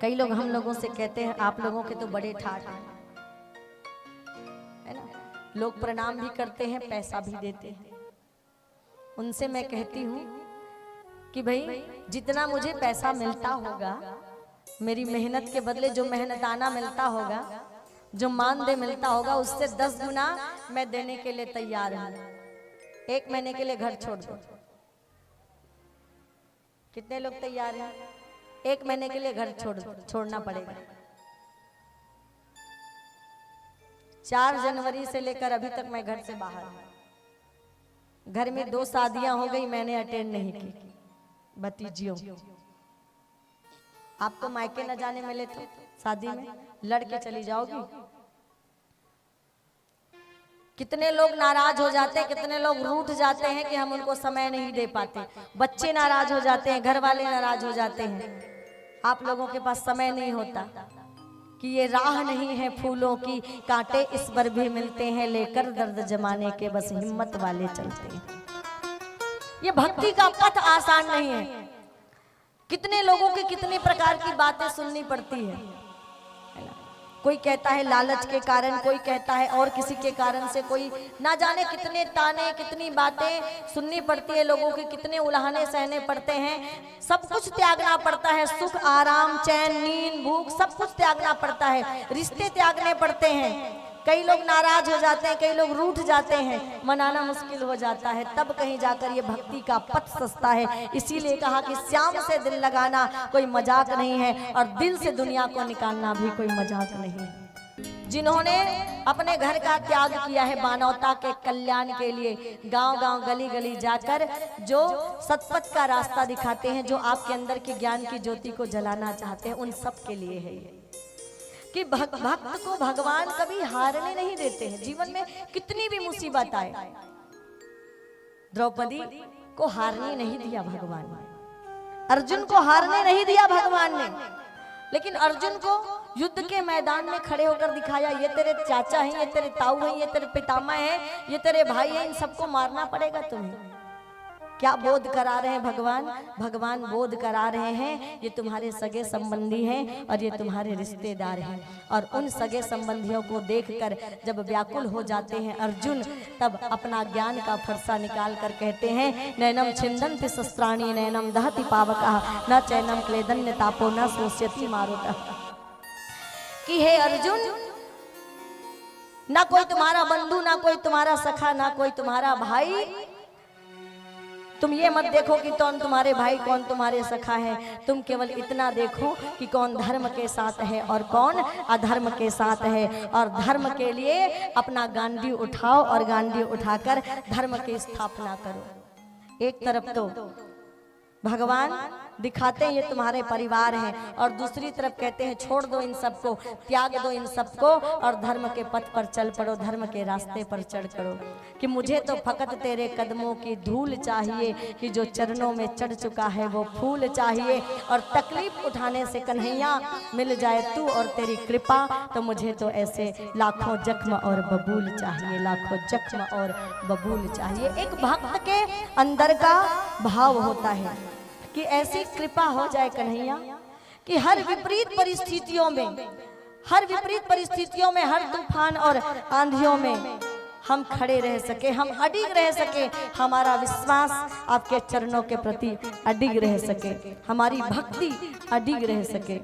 कई लोग हम लोगों से कहते हैं आप लोगों के तो बड़े ठाठ हैं, है ना। लोग प्रणाम भी करते हैं, पैसा भी देते हैं। उनसे मैं कहती हूँ कि भाई जितना मुझे पैसा मिलता होगा, मेरी मेहनत के बदले जो मेहनताना मिलता होगा, जो मानदेय मिलता होगा, उससे 10 गुना मैं देने के लिए तैयार हूँ। 1 महीने के लिए घर छोड़ दो। कितने लोग तैयार हैं? 1 महीने के लिए घर छोड़ना पड़ेगा। 4 जनवरी से लेकर अभी तक मैं घर से बाहर हूं। घर में 2 शादियां हो गई, मैंने अटेंड नहीं की। भतीजियों, आप तो मायके न जाने मिले थे, शादी में लड़के चली जाओगी। कितने लोग नाराज हो जाते हैं, कितने लोग रूठ जाते हैं कि हम उनको समय नहीं दे पाते। बच्चे नाराज हो जाते हैं, घर वाले नाराज हो जाते हैं। आप लोगों के पास समय नहीं होता कि ये राह नहीं है फूलों की, कांटे इस पर भी मिलते हैं, लेकर दर्द जमाने के बस हिम्मत वाले चलते हैं। ये भक्ति का पथ आसान नहीं है। कितने लोगों की कितनी प्रकार की बातें सुननी पड़ती है। कोई कहता है लालच के कारण, कोई कहता है और किसी के कारण से, कोई ना जाने कितने ताने, कितनी बातें सुननी पड़ती है लोगों की, कितने उलाहने सहने पड़ते हैं। सब कुछ त्यागना पड़ता है, सुख आराम चैन नींद भूख सब कुछ त्यागना पड़ता है, रिश्ते त्यागने पड़ते हैं। कई लोग नाराज हो जाते हैं, कई लोग रूठ जाते हैं, मनाना मुश्किल हो जाता है, तब कहीं जाकर ये भक्ति का पथ सस्ता है। इसीलिए कहा कि श्याम से दिल लगाना कोई मजाक नहीं है, और दिल से दुनिया को निकालना भी कोई मजाक नहीं है। जिन्होंने अपने घर का त्याग किया है मानवता के कल्याण के लिए, गांव-गांव गली गली जाकर जो सतपथ का रास्ता दिखाते हैं, जो आपके अंदर के ज्ञान की ज्योति को जलाना चाहते हैं, उन सब के लिए है ये कि भक्त को भगवान कभी हारने नहीं देते हैं। जीवन में कितनी भी मुसीबत आए, द्रौपदी को हारने नहीं दिया भगवान ने, अर्जुन को हारने नहीं दिया भगवान ने, लेकिन अर्जुन को युद्ध के मैदान में खड़े होकर दिखाया, ये तेरे चाचा हैं, ये तेरे ताऊ हैं, ये तेरे पितामह हैं, ये तेरे भाई हैं, इन सबको मारना पड़ेगा तुम्हें। क्या बोध करा रहे हैं भगवान? भगवान बोध करा रहे हैं ये तुम्हारे सगे संबंधी हैं और ये तुम्हारे रिश्तेदार हैं। और उन सगे संबंधियों को देखकर जब व्याकुल हो जाते हैं अर्जुन, तब अपना ज्ञान का फरसा निकाल कर कहते हैं, नैनम छिंदन्ति शस्त्राणि नैनम दहति पावकः न चैनम क्लेदन्य तापो न शोष्यति मारुतः। कि हे अर्जुन, ना कोई तुम्हारा बंधु, ना कोई तुम्हारा सखा, ना कोई तुम्हारा भाई। तुम ये मत देखो कि कौन तुम्हारे भाई कौन तुम्हारे सखा है, तुम केवल इतना देखो कि कौन धर्म के साथ है और कौन अधर्म के साथ है। और धर्म के लिए अपना गांडी उठाओ और गांडी उठाकर धर्म की स्थापना करो। एक तरफ तो भगवान दिखाते हैं ये तुम्हारे परिवार हैं, और दूसरी तरफ कहते हैं छोड़ दो इन सबको, त्याग दो इन सबको और धर्म के पथ पर चल पड़ो, धर्म के रास्ते पर चढ़ पड़ो। कि मुझे तो फकत तेरे कदमों की धूल चाहिए, कि जो चरणों में चढ़ चुका है वो फूल चाहिए। और तकलीफ उठाने से कन्हैया मिल जाए तू और तेरी कृपा, तो मुझे तो ऐसे लाखों जख्म और बबूल चाहिए, लाखों जख्म और बबूल चाहिए। एक भक्त के अंदर का भाव होता है कि ऐसी कृपा हो जाए कन्हैया कि हर विपरीत परिस्थितियों में, हर विपरीत परिस्थितियों में, हर तूफान और आंधियों में हम खड़े रह सके, हम अडिग रह सके, हमारा विश्वास आपके चरणों के प्रति अडिग रह सके, हमारी भक्ति अडिग रह सके।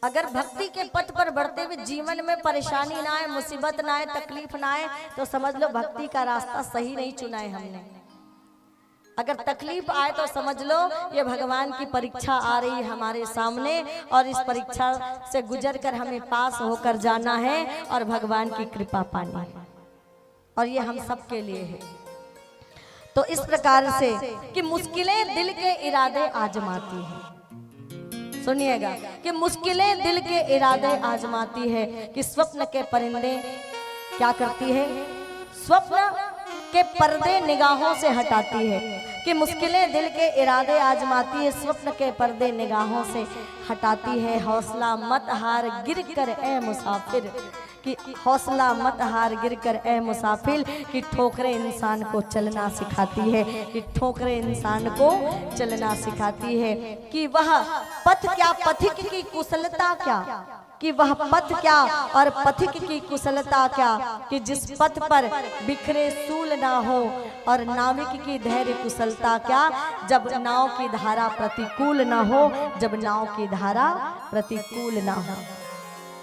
अगर भक्ति के पथ पर बढ़ते हुए जीवन में परेशानी ना आए, मुसीबत ना आए, तकलीफ ना आए, तो समझ लो भक्ति का रास्ता सही नहीं चुना है हमने। अगर तकलीफ आए तो समझ लो ये भगवान की परीक्षा आ रही है हमारे सामने, और इस परीक्षा से गुजरकर हमें पास होकर जाना है और भगवान की कृपा पानी है, और ये हम सब के लिए है। तो इस प्रकार से कि मुश्किलें दिल के इरादे आजमाती है, सुनिएगा कि मुश्किलें दिल के इरादे आजमाती है, कि स्वप्न के परिंदे क्या करती है, स्वप्न के पर्दे निगाहों से हटाती है। कि मुश्किलें दिल के इरादे आजमाती है, स्वप्न के पर्दे निगाहों से हटाती है। हौसला मत हार गिर कर ए मुसाफिर, कि हौसला मत हार गिरकर ए मुसाफिर, कि ठोकरें इंसान को चलना सिखाती है, कि ठोकरें इंसान को चलना सिखाती है। कि वह पथ क्या पथिक की कुशलता क्या, कि वह पथ क्या और पथिक की कुशलता क्या, कि जिस पथ पर बिखरे सूल ना हो और नाविक की धैर्य कुशलता क्या, जब नाव की धारा प्रतिकूल ना हो, जब नाव की धारा प्रतिकूल ना हो।